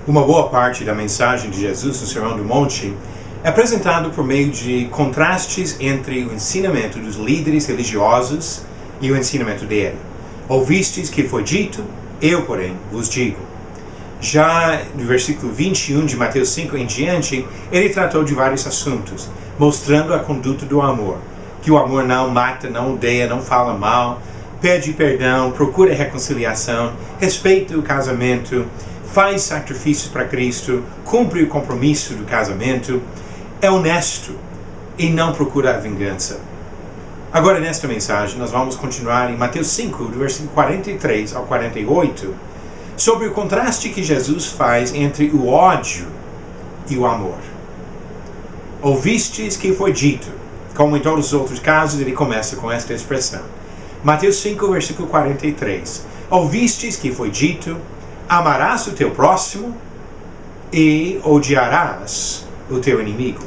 Uma boa parte da mensagem de Jesus no Sermão do Monte é apresentado por meio de contrastes entre o ensinamento dos líderes religiosos e o ensinamento dele. Ouvistes que foi dito, eu, porém, vos digo. Já no versículo 21 de Mateus 5 em diante, ele tratou de vários assuntos, mostrando a conduta do amor. Que o amor não mata, não odeia, não fala mal, pede perdão, procura reconciliação, respeita o casamento, faz sacrifícios para Cristo, cumpre o compromisso do casamento, é honesto e não procura a vingança. Agora, nesta mensagem, nós vamos continuar em Mateus 5, do versículo 43 ao 48, sobre o contraste que Jesus faz entre o ódio e o amor. Ouvistes que foi dito, como em todos os outros casos, ele começa com esta expressão. Mateus 5, versículo 43. Ouvistes que foi dito, amarás o teu próximo e odiarás o teu inimigo.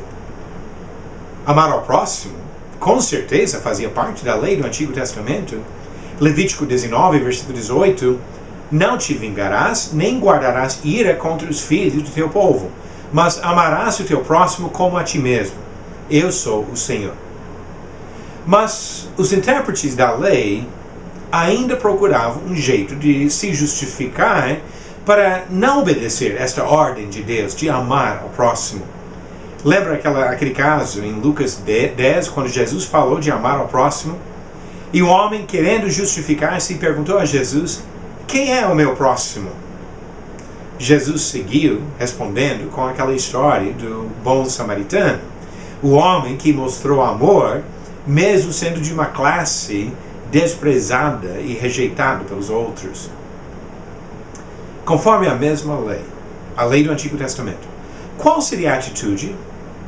Amar ao próximo, com certeza, fazia parte da lei do Antigo Testamento. Levítico 19, versículo 18, não te vingarás, nem guardarás ira contra os filhos do teu povo, mas amarás o teu próximo como a ti mesmo. Eu sou o Senhor. Mas os intérpretes da lei ainda procuravam um jeito de se justificar para não obedecer esta ordem de Deus de amar ao próximo. Lembra aquele caso em Lucas 10, quando Jesus falou de amar ao próximo? E o homem, querendo justificar-se, perguntou a Jesus, quem é o meu próximo? Jesus seguiu respondendo com aquela história do bom samaritano. O homem que mostrou amor, mesmo sendo de uma classe desprezada e rejeitada pelos outros. Conforme a mesma lei, a lei do Antigo Testamento, qual seria a atitude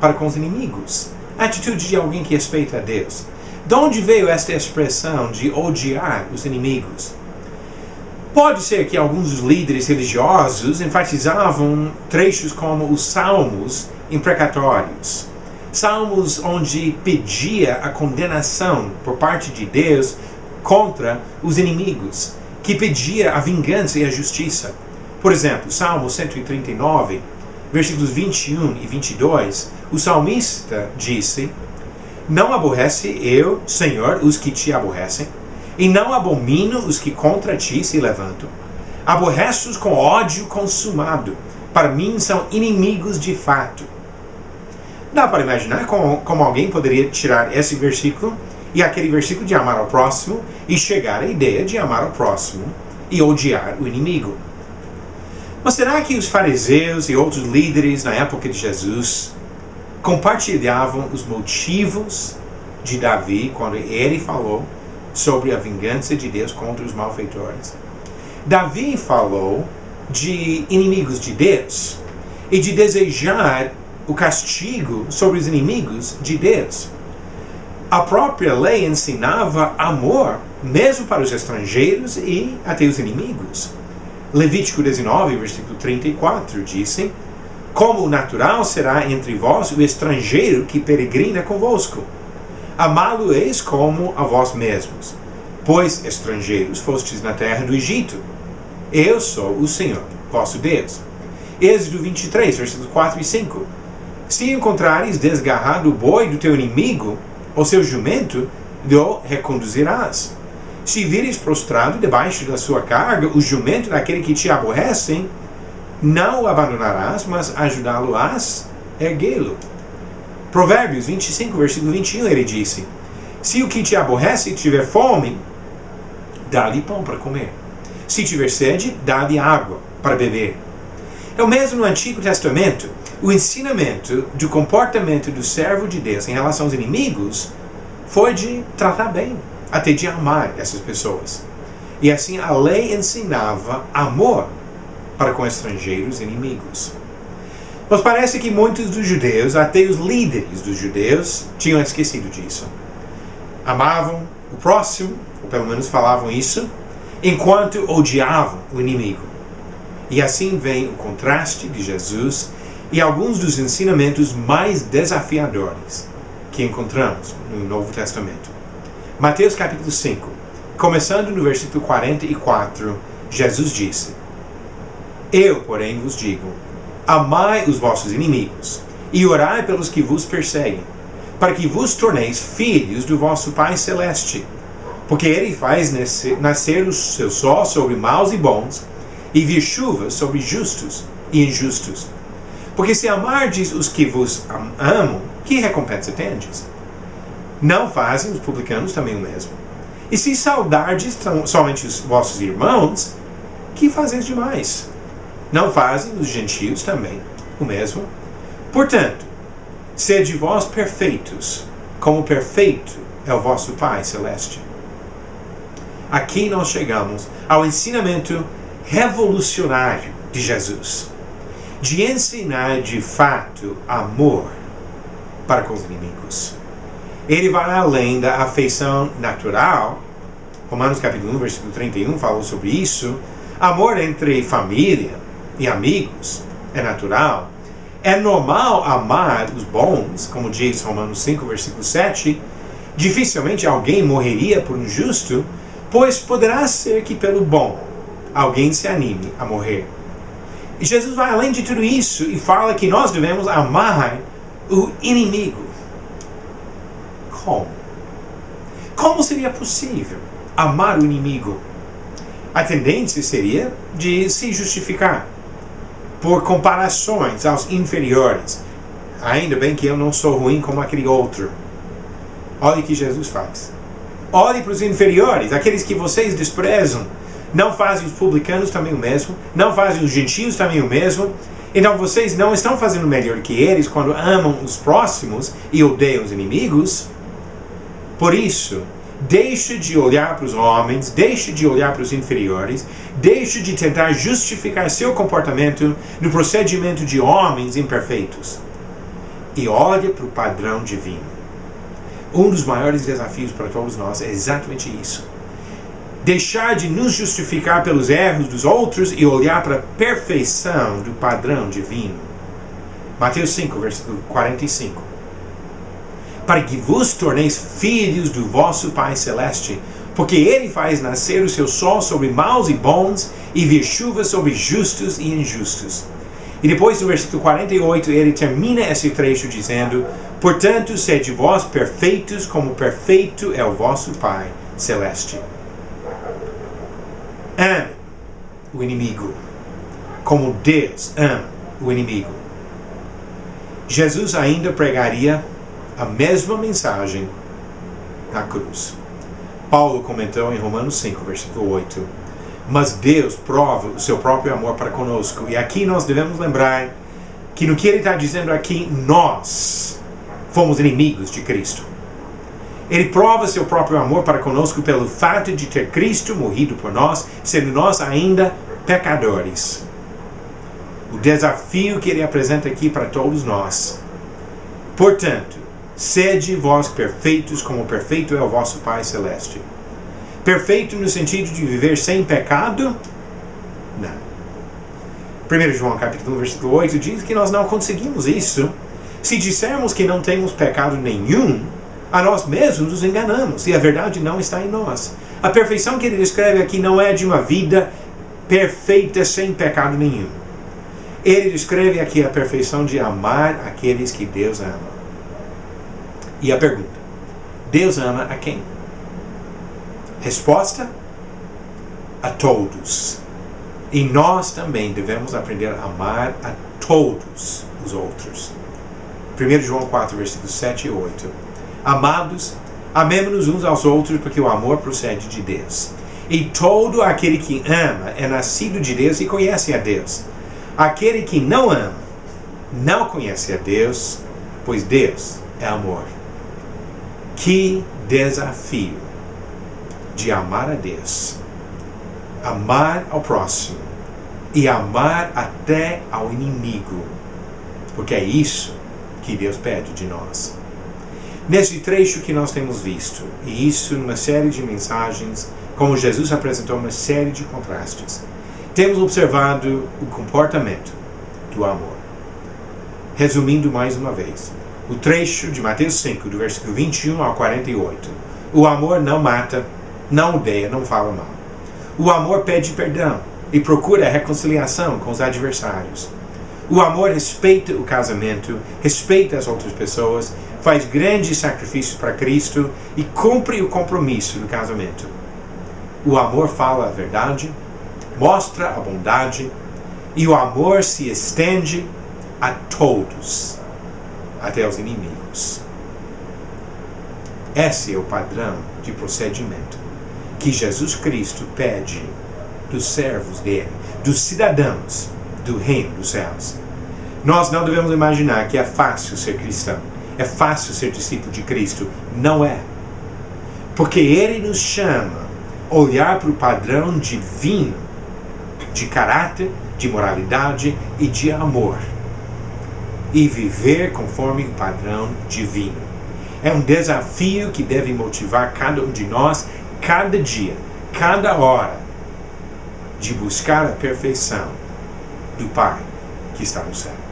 para com os inimigos? A atitude de alguém que respeita a Deus. De onde veio esta expressão de odiar os inimigos? Pode ser que alguns dos líderes religiosos enfatizavam trechos como os salmos imprecatórios. Salmos onde pedia a condenação por parte de Deus contra os inimigos, que pedia a vingança e a justiça. Por exemplo, Salmo 139, versículos 21 e 22, o salmista disse, não aborrece eu, Senhor, os que te aborrecem, e não abomino os que contra ti se levantam. Aborreço-os com ódio consumado, para mim são inimigos de fato. Dá para imaginar como alguém poderia tirar esse versículo e aquele versículo de amar ao próximo e chegar à ideia de amar ao próximo e odiar o inimigo. Mas será que os fariseus e outros líderes na época de Jesus compartilhavam os motivos de Davi quando ele falou sobre a vingança de Deus contra os malfeitores? Davi falou de inimigos de Deus e de desejar o castigo sobre os inimigos de Deus. A própria lei ensinava amor, mesmo para os estrangeiros e até os inimigos. Levítico 19, versículo 34, disse, como o natural será entre vós o estrangeiro que peregrina convosco. Amá-lo-eis como a vós mesmos, pois estrangeiros fostes na terra do Egito. Eu sou o Senhor, vosso Deus. Êxodo 23, versículos 4 e 5. Se encontrares desgarrado o boi do teu inimigo, ou seu jumento, o reconduzirás. Se vires prostrado debaixo da sua carga o jumento daquele que te aborrecem, não o abandonarás, mas ajudá-lo-ás erguê-lo. Provérbios 25, versículo 21, ele disse, se o que te aborrece tiver fome, dá-lhe pão para comer. Se tiver sede, dá-lhe água para beber. Então, mesmo no Antigo Testamento, o ensinamento do comportamento do servo de Deus em relação aos inimigos foi de tratar bem, até de amar essas pessoas. E assim a lei ensinava amor para com estrangeiros e inimigos. Mas parece que muitos dos judeus, até os líderes dos judeus, tinham esquecido disso. Amavam o próximo, ou pelo menos falavam isso, enquanto odiavam o inimigo. E assim vem o contraste de Jesus e alguns dos ensinamentos mais desafiadores que encontramos no Novo Testamento. Mateus capítulo 5, começando no versículo 44, Jesus disse, Eu, porém, vos digo: amai os vossos inimigos, e orai pelos que vos perseguem, para que vos torneis filhos do vosso Pai Celeste. Porque Ele faz nascer o seu sol sobre maus e bons, e vir chuva sobre justos e injustos. Porque se amardes os que vos amam, que recompensa tendes? Não fazem os publicanos também o mesmo? E se saudardes somente os vossos irmãos, que fazeis demais? Não fazem os gentios também o mesmo? Portanto, sede vós perfeitos, como perfeito é o vosso Pai Celeste. Aqui nós chegamos ao ensinamento revolucionário de Jesus, de ensinar de fato amor para com os inimigos. Ele vai além da afeição natural. Romanos capítulo 1, versículo 31 falou sobre isso. Amor entre família e amigos é natural. É normal amar os bons, como diz Romanos 5, versículo 7. Dificilmente alguém morreria por um justo, pois poderá ser que pelo bom alguém se anime a morrer. E Jesus vai além de tudo isso e fala que nós devemos amar o inimigo. Como? Como seria possível amar o inimigo? A tendência seria de se justificar por comparações aos inferiores. Ainda bem que eu não sou ruim como aquele outro. Olha o que Jesus faz. Olhe para os inferiores, aqueles que vocês desprezam. Não fazem os publicanos também o mesmo? Não fazem os gentios também o mesmo? Então vocês não estão fazendo melhor que eles quando amam os próximos e odeiam os inimigos? Por isso, deixe de olhar para os homens, deixe de olhar para os inferiores, deixe de tentar justificar seu comportamento no procedimento de homens imperfeitos e olhe para o padrão divino. Um dos maiores desafios para todos nós é exatamente isso. Deixar de nos justificar pelos erros dos outros e olhar para a perfeição do padrão divino. Mateus 5, versículo 45. Para que vos torneis filhos do vosso Pai Celeste, porque Ele faz nascer o seu sol sobre maus e bons, e vir chuva sobre justos e injustos. E depois, no versículo 48, ele termina esse trecho dizendo: portanto, sede vós perfeitos, como perfeito é o vosso Pai Celeste. Ame o inimigo, como Deus ama o inimigo. Jesus ainda pregaria a mesma mensagem na cruz. Paulo comentou em Romanos 5, versículo 8. Mas Deus prova o seu próprio amor para conosco. E aqui nós devemos lembrar que no que ele está dizendo aqui, nós fomos inimigos de Cristo. Ele prova seu próprio amor para conosco pelo fato de ter Cristo morrido por nós, sendo nós ainda pecadores. O desafio que ele apresenta aqui para todos nós. Portanto, sede vós perfeitos, como perfeito é o vosso Pai Celeste. Perfeito no sentido de viver sem pecado? Não. 1 João capítulo 1, versículo 8 diz que nós não conseguimos isso. Se dissermos que não temos pecado nenhum, a nós mesmos nos enganamos e a verdade não está em nós. A perfeição que ele descreve aqui não é de uma vida perfeita sem pecado nenhum. Ele descreve aqui a perfeição de amar aqueles que Deus ama. E a pergunta: Deus ama a quem? Resposta: a todos. E nós também devemos aprender a amar a todos os outros. 1 João 4, versículos 7 e 8. Amados, amemo-nos uns aos outros, porque o amor procede de Deus. E todo aquele que ama é nascido de Deus e conhece a Deus. Aquele que não ama não conhece a Deus, pois Deus é amor. Que desafio de amar a Deus, amar ao próximo e amar até ao inimigo, porque é isso que Deus pede de nós. Nesse trecho que nós temos visto, e isso numa série de mensagens, como Jesus apresentou uma série de contrastes, temos observado o comportamento do amor. Resumindo mais uma vez, o trecho de Mateus 5, do versículo 21 ao 48. O amor não mata, não odeia, não fala mal. O amor pede perdão, e procura a reconciliação com os adversários. O amor respeita o casamento, respeita as outras pessoas, faz grandes sacrifícios para Cristo e cumpre o compromisso do casamento. O amor fala a verdade, mostra a bondade, e o amor se estende a todos, até os inimigos. Esse é o padrão de procedimento que Jesus Cristo pede dos servos dele, dos cidadãos do reino dos céus. Nós não devemos imaginar que é fácil ser cristão, é fácil ser discípulo de Cristo. Não é. Porque Ele nos chama a olhar para o padrão divino de caráter, de moralidade e de amor e viver conforme o padrão divino. É um desafio que deve motivar cada um de nós, cada dia, cada hora, de buscar a perfeição do Pai que está no céu.